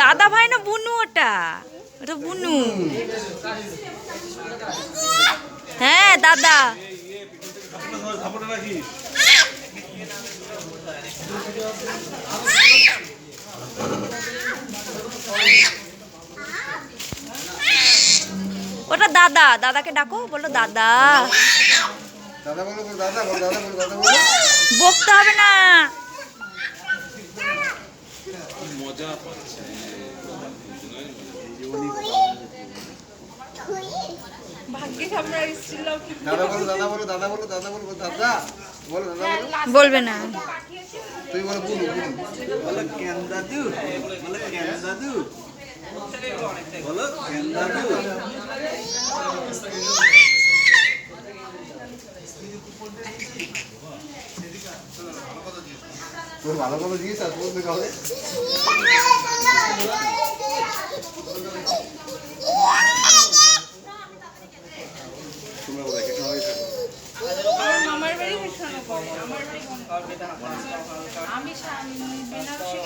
দাদা ভাই না বুনু, ওটা ওটা বুনু। হ্যাঁ দাদা। ওটা দাদা, দাদাকে ডাকো, বলো দাদা। দাদা বলো, দাদা বলো, দাদা বলো, দাদা বলো। বকতে হবে না। মজা পাচ্ছে। ভাগ্যিস আমরা এসেছিলাম। দাদা বলো, দাদা বলো, দাদা বলো, দাদা বলো, দাদা বলো, দাদা বলো। বলবে না। তুই বলো বুনু, বুনু। বলো কেন দাদু, বলো কেন দাদু, বলো কেন দাদু। তোর ভালো করে জিজ্ঞেস আর বলতে হবে। তোমরা বলো একটা হয়ে থাকো। আমার বাড়ি কৃষ্ণনগরে, আমার বাড়ি আমি বেনারসি।